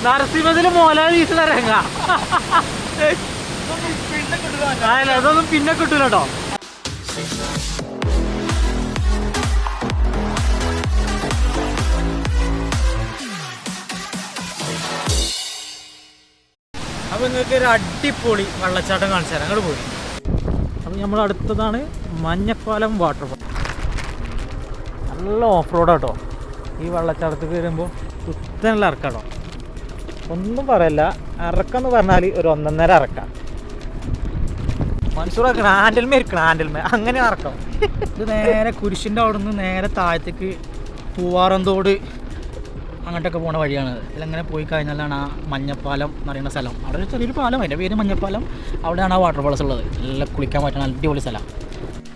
നരസിംഹത്തില് മോലാളി വീശുന്ന രംഗ. അതൊന്നും പിന്നെ കിട്ടൂല കേട്ടോ. അപ്പൊ നിങ്ങൾക്ക് ഒരു അടിപൊളി വെള്ളച്ചാട്ടം കാണിച്ചു തരാം. അങ്ങോട്ട് പോയി. അപ്പം നമ്മൾ അടുത്തതാണ് മഞ്ഞപ്പാലം വാട്ടർഫോൾ. നല്ല ഓഫ് റോഡാട്ടോ. ഈ വെള്ളച്ചാട്ടത്തിൽ വരുമ്പോൾ കുത്തനുള്ള ഇറക്കാട്ടോ. ഒന്നും പറയല്ല, ഇറക്കമെന്ന് പറഞ്ഞാൽ ഒരു 1.5 ഇറക്കാം. മൻസൂറാക്കണം ഹാൻഡിൽമേ ഇരിക്കണം, ഹാൻഡിൽമേ അങ്ങനെ ഇറക്കാം. ഇത് നേരെ കുരിശിൻ്റെ അവിടെ നിന്ന് നേരെ താഴത്തേക്ക് പൂവാറന്തോട് അങ്ങോട്ടൊക്കെ പോണ വഴിയാണ്. ഇതിലങ്ങനെ പോയി കഴിഞ്ഞാലാണ് ആ മഞ്ഞപ്പാലം എന്ന് പറയുന്ന സ്ഥലം. അവിടെ ഒരു ചെറിയൊരു പാലം, അതിൻ്റെ പേര് മഞ്ഞപ്പാലം. അവിടെയാണ് ആ വാട്ടർഫോൾസ് ഉള്ളത്. നല്ല കുളിക്കാൻ പറ്റുന്ന അടിപൊളി സ്ഥലം.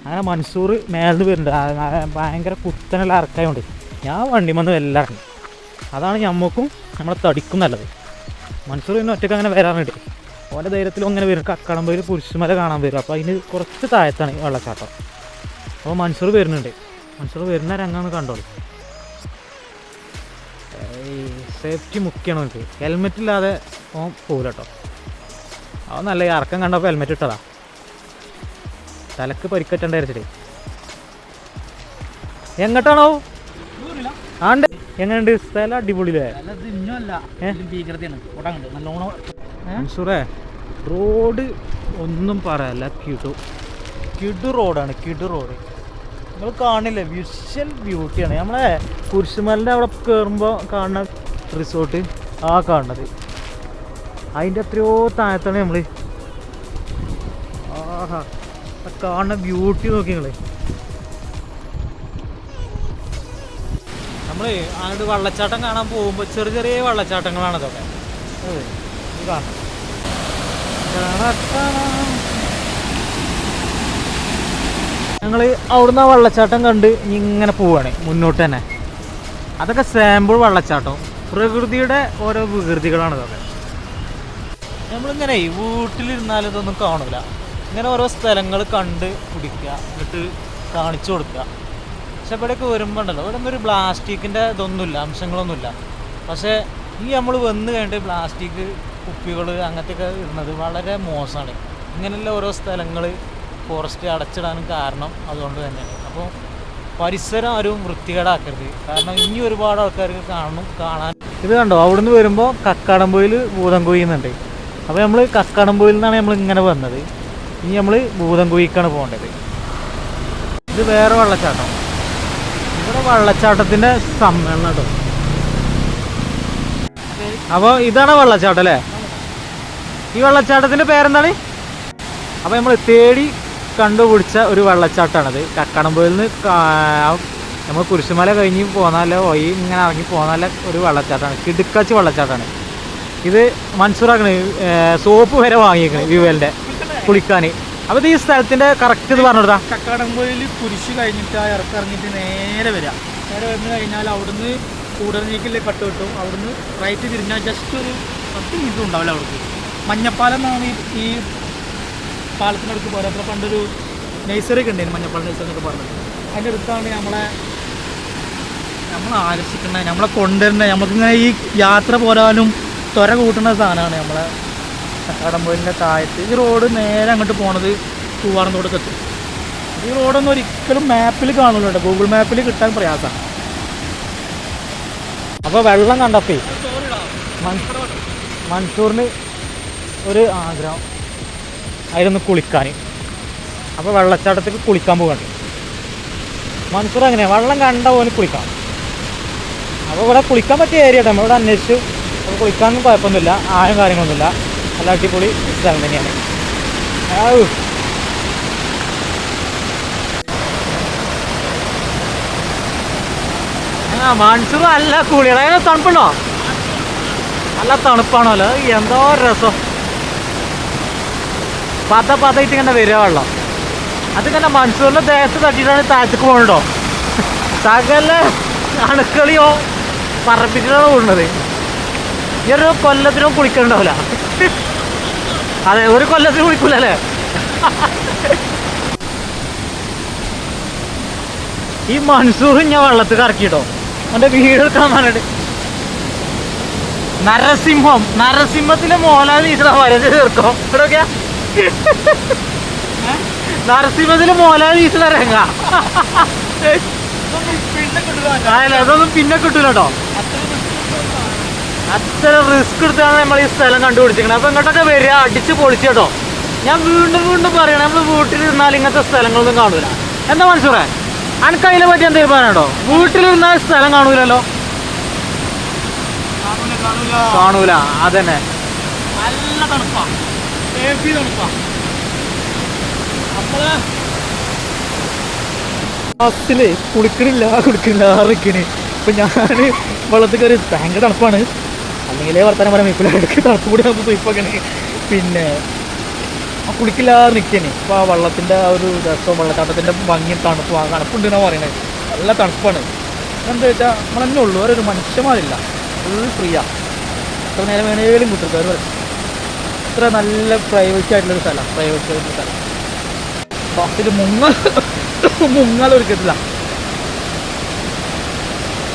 അങ്ങനെ മൻസൂർ മേലിന്ന് വരുന്നുണ്ട്. ഭയങ്കര കുത്തനുള്ള ഇറക്കായുണ്ട്. ഞാൻ വണ്ടി വന്ന് എല്ലാം ഇറങ്ങി. അതാണ് ഞമ്മക്കും നമ്മളെ തടിക്കും നല്ലത്. മൻസൂർ പിന്നെ ഒറ്റയ്ക്ക് അങ്ങനെ വരാറുണ്ട്. ഓൻ്റെ ധൈര്യത്തിലും അങ്ങനെ വരും. കക്കാടംപൊയിൽ കുരിശുമല കാണാൻ വരും. അപ്പോൾ അതിന് കുറച്ച് താഴത്താണ് വെള്ളച്ചാട്ടം. അപ്പോൾ മൻസൂർ വരുന്നുണ്ട്. മൻസൂർ വരുന്ന രംഗാന്ന് കണ്ടോളൂ. സേഫ്റ്റി മുഖ്യമാണ് എനിക്ക്. ഹെൽമെറ്റ് ഇല്ലാതെ ഓൻ പോകില്ല കേട്ടോ. അവൻ നല്ല ഇറക്കം കണ്ടപ്പോൾ ഹെൽമെറ്റ് ഇട്ടതാ. തലക്ക് പരിക്കറ്റണ്ട വിചാരിച്ചിട്ട്. എങ്ങോട്ടാണോ ആണ്ട് എങ്ങനെയുണ്ട് സ്ഥലം? അടിപൊളിയില്ലേ? മൻസൂറേ റോഡ് ഒന്നും പറയല്ല. കിടു റോഡാണ്, കിടു റോഡ്. നിങ്ങൾ കാണില്ലേ, വിഷ്വൽ ബ്യൂട്ടിയാണ്. നമ്മളെ കുരിശുമലിൻ്റെ അവിടെ കയറുമ്പോൾ കാണുന്ന റിസോർട്ട് ആ കാണുന്നത്. അതിൻ്റെ എത്രയോ താഴത്താണ് നമ്മൾ. ആഹാ, കാണുന്ന ബ്യൂട്ടി നോക്കി നിങ്ങൾ. നമ്മൾ അങ്ങോട്ട് വെള്ളച്ചാട്ടം കാണാൻ പോകുമ്പോൾ ചെറിയ ചെറിയ വെള്ളച്ചാട്ടങ്ങളാണ് ഇതൊക്കെ. ഇത് കാണാം. ഞങ്ങൾ അവിടുന്ന് ആ വെള്ളച്ചാട്ടം കണ്ട് ഇങ്ങനെ പോവുകയാണ് മുന്നോട്ട് തന്നെ. അതൊക്കെ സാമ്പിൾ വെള്ളച്ചാട്ടം. പ്രകൃതിയുടെ ഓരോ വികൃതികളാണ് ഇതൊക്കെ. നമ്മളിങ്ങനെ വീട്ടിലിരുന്നാലും ഇതൊന്നും കാണില്ല. ഇങ്ങനെ ഓരോ സ്ഥലങ്ങൾ കണ്ട് പിടിക്കുക, എന്നിട്ട് കാണിച്ചു കൊടുക്കുക. പക്ഷെ ഇവിടെയൊക്കെ വരുമ്പോൾ ഉണ്ടല്ലോ, ഇവിടെ ഒന്നും ഒരു പ്ലാസ്റ്റിക്കിൻ്റെ ഇതൊന്നുമില്ല, അംശങ്ങളൊന്നുമില്ല. പക്ഷേ ഈ നമ്മൾ വന്ന് കഴിഞ്ഞിട്ട് പ്ലാസ്റ്റിക് കുപ്പികൾ അങ്ങനത്തെയൊക്കെ ഇടുന്നത് വളരെ മോശമാണ്. ഇങ്ങനെയുള്ള ഓരോ സ്ഥലങ്ങൾ ഫോറസ്റ്റ് അടച്ചിടാനും കാരണം അതുകൊണ്ട് തന്നെയാണ്. അപ്പോൾ പരിസരം ആരും വൃത്തികേടാക്കരുത്. കാരണം ഇനി ഒരുപാട് ആൾക്കാർക്ക് കാണാൻ. ഇത് കണ്ടോ, അവിടുന്ന് വരുമ്പോൾ കക്കാടംപൊയിൽ ഭൂതംകുഴി എന്നുണ്ട്. അപ്പോൾ നമ്മൾ കക്കാടംപൊയിൽ നിന്നാണ് നമ്മൾ ഇങ്ങനെ വന്നത്. ഇനി നമ്മൾ ഭൂതംകുഴിക്കാണ് പോകേണ്ടത്. ഇത് വേറെ വെള്ളച്ചാട്ടം. ഇവിടെ വെള്ളച്ചാട്ടത്തിൻ്റെ സമ്മേളനം കേട്ടോ. അപ്പോൾ ഇതാണ് വെള്ളച്ചാട്ടം അല്ലേ? ഈ വെള്ളച്ചാട്ടത്തിൻ്റെ പേരെന്താണ്? അപ്പോൾ നമ്മൾ തേടി കണ്ടുപിടിച്ച ഒരു വെള്ളച്ചാട്ടമാണത്. കക്കാടംപൊയിൽ നിന്ന് നമ്മൾ കുരിശുമല കഴിഞ്ഞ് പോന്നാലോ വഴി ഇങ്ങനെ ഇറങ്ങി പോന്നാല ഒരു വെള്ളച്ചാട്ടമാണ്. കിടുക്കാച്ചി വെള്ളച്ചാട്ടമാണ് ഇത്. മൻസൂറാക്കണ് സോപ്പ് വരെ വാങ്ങിയേക്കണ് വ്യൂവലിൻ്റെ കുളിക്കാൻ. അപ്പോൾ ഈ സ്ഥലത്തിൻ്റെ കറക്റ്റ് ഇത് പറഞ്ഞു കൊടുത്താൽ കക്കാടംപൊയിൽ കുരിശ് കഴിഞ്ഞിട്ട് ആ ഇറക്കിറങ്ങിയിട്ട് നേരെ വരിക. നേരെ വന്നു കഴിഞ്ഞാൽ അവിടുന്ന് കൂടരഞ്ഞേക്കില്ലേ കട്ട് കിട്ടും. അവിടുന്ന് റൈറ്റ് തിരിഞ്ഞാൽ ജസ്റ്റ് ഒരു 10 മിനിറ്റും ഉണ്ടാവില്ല അവിടേക്ക്. മഞ്ഞപ്പാലം എന്നാണ് ഈ പാലത്തിനടുത്ത് പോരാ. അപ്പോൾ പണ്ടൊരു നഴ്സറി ഒക്കെ ഉണ്ടായിരുന്നു, മഞ്ഞപ്പാലം നഴ്സറി എന്നൊക്കെ പറഞ്ഞത്. അതിൻ്റെ അടുത്താണ് നമ്മളെ ആകർഷിക്കുന്നത്, നമ്മളെ കൊണ്ടുവരുന്നത്. നമുക്കിങ്ങനെ ഈ യാത്ര പോരാനും ത്വര കൂട്ടുന്ന സാധനമാണ് നമ്മളെ കക്കാടംപൊയിലിൻ്റെ താഴത്ത്. ഈ റോഡ് നേരെ അങ്ങോട്ട് പോണത് പൂവാറന്തോടൊക്കെ എത്തും. ഈ റോഡൊന്നും ഒരിക്കലും മാപ്പിൽ കാണുള്ളൂ കേട്ടോ, ഗൂഗിൾ മാപ്പിൽ കിട്ടാൻ പ്രയാസമാണ്. അപ്പോൾ വെള്ളം കണ്ടപ്പേ മൻസൂറിന് ഒരു ആഗ്രഹം അതിലൊന്ന് കുളിക്കാൻ. അപ്പോൾ വെള്ളച്ചാട്ടത്തേക്ക് കുളിക്കാൻ പോകണ്ട. മൻസൂർ എങ്ങനെയാണ് വെള്ളം കണ്ട പോലെ കുളിക്കാം. അപ്പോൾ ഇവിടെ കുളിക്കാൻ പറ്റിയ ഏരിയ കേട്ടോ. നമ്മളിവിടെ അന്വേഷിച്ചു. അപ്പോൾ കുളിക്കാനൊന്നും കുഴപ്പമൊന്നുമില്ല, ആയം കാര്യങ്ങളൊന്നുമില്ല. നല്ല അടിപൊളി സ്ഥലം തന്നെയാണ്. മൻസൂർ നല്ല കുളിയാണ്. അതിന് തണുപ്പുണ്ടോ? നല്ല തണുപ്പാണല്ലോ. എന്തോ രസം. പതയിട്ട് ഇങ്ങനെ വരിക വെള്ളം. അതിങ്ങനെ മൻസൂറിൻ്റെ ദേഹത്ത് തട്ടിയിട്ടാണ് താഴത്തേക്ക് പോകണോ. സകല അണുക്കളിയോ പറപ്പിച്ചിട്ടാണ് കൂടുന്നത്. ഈ ഒരു കൊല്ലത്തിനും കുളിക്കണ്ടാവില്ല. അതെ, ഒരു കൊല്ലത്തിന് കുളിക്കൂലല്ലേ. ഈ മൻസൂർ ഞാൻ വെള്ളത്തിൽ കറക്കിട്ടോ. അവൻ്റെ വീട് എടുക്കാൻ പറഞ്ഞിട്ട് നരസിംഹത്തിലെ മോഹൻലാൽ ടീച്ചറെ വരച്ച് തീർക്കും ഇവിടെയൊക്കെ. നരസിംഹത്തിലെ മോഹൻലാൽ ടീച്ചറെ രംഗ അതൊന്നും പിന്നെ കിട്ടൂല കേട്ടോ. അത്ര റിസ്ക് എടുത്താണ് നമ്മൾ ഈ സ്ഥലം കണ്ടുപിടിച്ചിരിക്കുന്നത്. അപ്പൊ ഇങ്ങോട്ടൊക്കെ വരിക, അടിച്ച് പൊളിച്ച് കേട്ടോ. ഞാൻ വീണ്ടും പറയണം, നമ്മൾ വീട്ടിലിരുന്നാൽ ഇങ്ങനത്തെ സ്ഥലങ്ങളൊന്നും കാണൂല. എന്താ മനസ്സിലാ അനക്ക് അതിനെ പറ്റി എന്തെങ്കിലും പറയാനോ? വീട്ടിലിരുന്നാൽ സ്ഥലം കാണൂലല്ലോ. കാണൂല, അതന്നെ. നല്ല തണുപ്പാ, തണുപ്പാ. നമ്മള് ബസ്സില് കുളിക്കണില്ല ഇറക്കണ്. ഇപ്പൊ ഞാന് വെള്ളത്തിൽ കയറി ഭയങ്കര തണുപ്പാണ്. അല്ലെങ്കിലേ വർത്താനം പറയാൻ വെക്കില്ല, ഇടയ്ക്ക് തണുപ്പ് കൂടി നമുക്ക് സ്വയിപ്പാക്കണേ. പിന്നെ കുളിക്കില്ലാതെ നിൽക്കണേ. ഇപ്പൊ ആ വെള്ളത്തിന്റെ ആ ഒരു രസവും വെള്ളച്ചാട്ടത്തിന്റെ ഭംഗിയും തണുപ്പും, ആ തണുപ്പുണ്ട് എന്നാ പറയണേ. നല്ല തണുപ്പാണ്. എന്താ വെച്ചാൽ നമ്മളെന്നെ ഉള്ളൂ, വേറൊരു മനുഷ്യന്മാരില്ല, ഫുൾ ഫ്രീയാ. എത്ര നേരം വേണേലും കുട്ടികൾക്ക് അവർ ഇത്ര നല്ല പ്രൈവസി ആയിട്ടുള്ളൊരു സ്ഥലം, പ്രൈവസി ആയിട്ടുള്ള സ്ഥലം. ബസ്സിൽ മുങ്ങാലൊരുക്കത്തില്ല.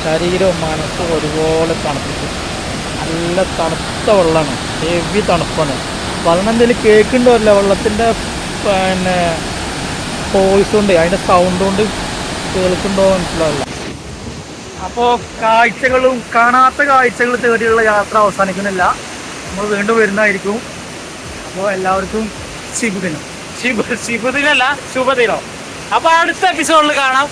ശരീരവും മനസ്സും ഒരുപോലെ തണുപ്പിക്കും. നല്ല തണുത്ത വെള്ളമാണ്, ഹെവി തണുപ്പാണ്. വെള്ളം എന്തെങ്കിലും കേൾക്കുന്നുണ്ടോ? വെള്ളത്തിൻ്റെ പിന്നെ വോയിസ് കൊണ്ട്, അതിൻ്റെ സൗണ്ട് കൊണ്ട് കേൾക്കുന്നുണ്ടോ മനസ്സിലാവില്ല. അപ്പോൾ കാഴ്ചകളും കാണാത്ത കാഴ്ചകൾ തേടിയുള്ള യാത്ര അവസാനിക്കുന്നില്ല. നമ്മൾ വീണ്ടും വരുന്നതായിരിക്കും. അപ്പോൾ എല്ലാവർക്കും ശുഭദിനം. ശുഭദിനല്ല, ശുഭദിനം. അപ്പൊ അടുത്ത എപ്പിസോഡിൽ കാണാം.